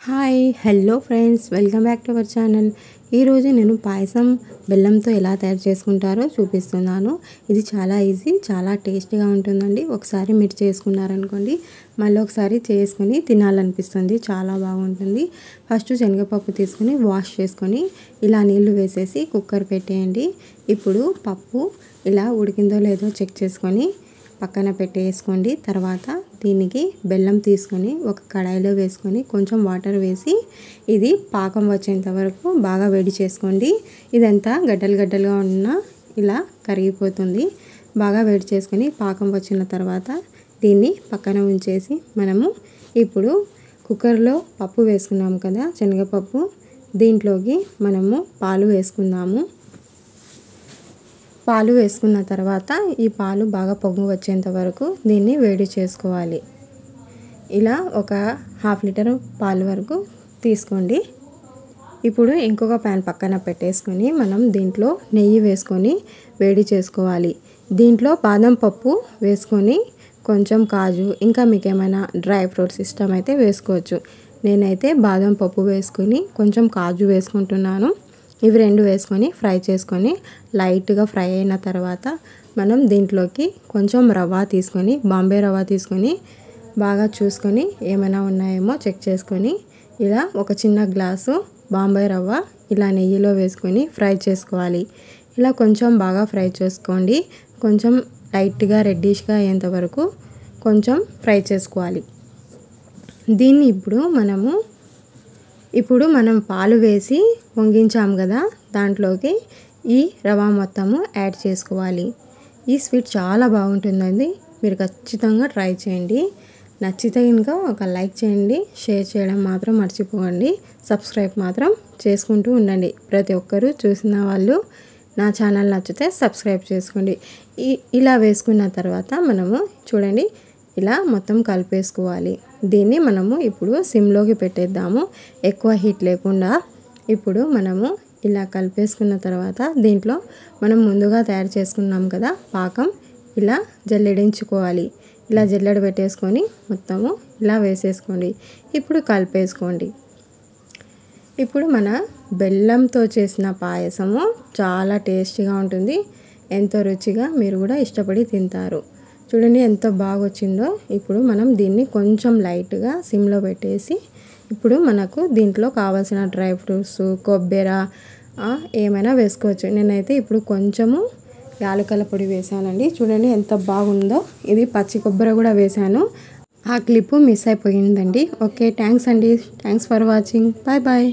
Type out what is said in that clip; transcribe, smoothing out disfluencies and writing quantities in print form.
Hi hello friends, welcome back to our channel. ఈరోజు నేను పాయసం బెల్లంతో ఎలా తయారు చేసుకుంటారో చూపిస్తున్నాను. ఇది చాలా ఈజీ, చాలా టేస్టీగా ఉంటుందండి. ఒకసారి మీరు చేసుకున్నారనుకోండి, మళ్ళీ ఒకసారి చేసుకొని తినాలనిపిస్తుంది. చాలా బాగుంటుంది. ఫస్ట్ శనగపప్పు తీసుకొని వాష్ చేసుకొని ఇలా నీళ్లు వేసేసి కుక్కర్ పెట్టేయండి. ఇప్పుడు పప్పు ఇలా ఉడికిందో లేదో చెక్ చేసుకొని పక్కన పెట్టేసుకోండి. తర్వాత దీనికి బెల్లం తీసుకొని ఒక కడాయిలో వేసుకొని కొంచెం వాటర్ వేసి ఇది పాకం వచ్చేంత వరకు బాగా వేడి చేసుకోండి. ఇదంతా గడ్డలు గడ్డలుగా ఉన్న ఇలా కరిగిపోతుంది. బాగా వేడి చేసుకొని పాకం వచ్చిన తర్వాత దీన్ని పక్కన ఉంచేసి మనము ఇప్పుడు కుక్కర్లో పప్పు వేసుకున్నాం కదా, శనగపప్పు, దీంట్లోకి మనము పాలు వేసుకుందాము. పాలు వేసుకున్న తర్వాత ఈ పాలు బాగా పొంగు వచ్చేంత వరకు దీన్ని వేడి చేసుకోవాలి. ఇలా ఒక హాఫ్ లీటర్ పాలు వరకు తీసుకోండి. ఇప్పుడు ఇంకొక ప్యాన్ పక్కన పెట్టేసుకొని మనం దీంట్లో నెయ్యి వేసుకొని వేడి చేసుకోవాలి. దీంట్లో బాదం పప్పు వేసుకొని కొంచెం కాజు, ఇంకా మీకు ఏమైనా డ్రై ఫ్రూట్స్ ఇష్టం అయితే వేసుకోవచ్చు. నేనైతే బాదం పప్పు వేసుకొని కొంచెం కాజు వేసుకుంటున్నాను. ఇవి రెండు వేసుకొని ఫ్రై చేసుకొని లైట్గా ఫ్రై అయిన తర్వాత మనం దీంట్లోకి కొంచెం రవ్వ తీసుకొని, బాంబే రవ్వ తీసుకొని బాగా చూసుకొని ఏమైనా ఉన్నాయేమో చెక్ చేసుకొని ఇలా ఒక చిన్న గ్లాసు బాంబే రవ్వ ఇలా నెయ్యిలో వేసుకొని ఫ్రై చేసుకోవాలి. ఇలా కొంచెం బాగా ఫ్రై చేసుకోండి. కొంచెం లైట్గా రెడ్డిష్గా అయ్యేంత వరకు కొంచెం ఫ్రై చేసుకోవాలి. దీన్ని ఇప్పుడు మనం పాలు వేసి పొంగించాం కదా, దాంట్లోకి ఈ రవ్వ మొత్తము యాడ్ చేసుకోవాలి. ఈ స్వీట్ చాలా బాగుంటుందండి. మీరు ఖచ్చితంగా ట్రై చేయండి. నచ్చితే ఇంకా ఒక లైక్ చేయండి, షేర్ చేయడం మాత్రం మర్చిపోకండి. సబ్స్క్రైబ్ మాత్రం చేసుకుంటూ ఉండండి. ప్రతి ఒక్కరూ చూసిన వాళ్ళు నా ఛానల్ నచ్చితే సబ్స్క్రైబ్ చేసుకోండి. ఇలా వేసుకున్న తర్వాత మనము చూడండి ఇలా మొత్తం కలిపేసుకోవాలి. దీన్ని మనము ఇప్పుడు సిమ్లోకి పెట్టేద్దాము, ఎక్కువ హీట్ లేకుండా. ఇప్పుడు మనము ఇలా కలిపేసుకున్న తర్వాత దీంట్లో మనం ముందుగా తయారు చేసుకున్నాం కదా పాకం, ఇలా జల్లెడించుకోవాలి. ఇలా జల్లెడ పెట్టేసుకొని మొత్తము ఇలా వేసేసుకోండి. ఇప్పుడు కలిపేసుకోండి. ఇప్పుడు మన బెల్లంతో చేసిన పాయసము చాలా టేస్టీగా ఉంటుంది. ఎంతో రుచిగా, మీరు కూడా ఇష్టపడి తింటారు. చూడండి ఎంత బాగా వచ్చిందో. ఇప్పుడు మనం దీన్ని కొంచెం లైట్గా సిమ్లో పెట్టేసి ఇప్పుడు మనకు దీంట్లో కావాల్సిన డ్రై ఫ్రూట్స్, కొబ్బరి ఏమైనా వేసుకోవచ్చు. నేనైతే ఇప్పుడు కొంచెము యాలకుల పొడి వేసానండి. చూడండి ఎంత బాగుందో. ఇది పచ్చి కొబ్బరి కూడా వేసాను. ఆ క్లిప్పు మిస్ అయిపోయిందండి. ఓకే, థ్యాంక్స్ అండి. Thanks for watching. Bye bye.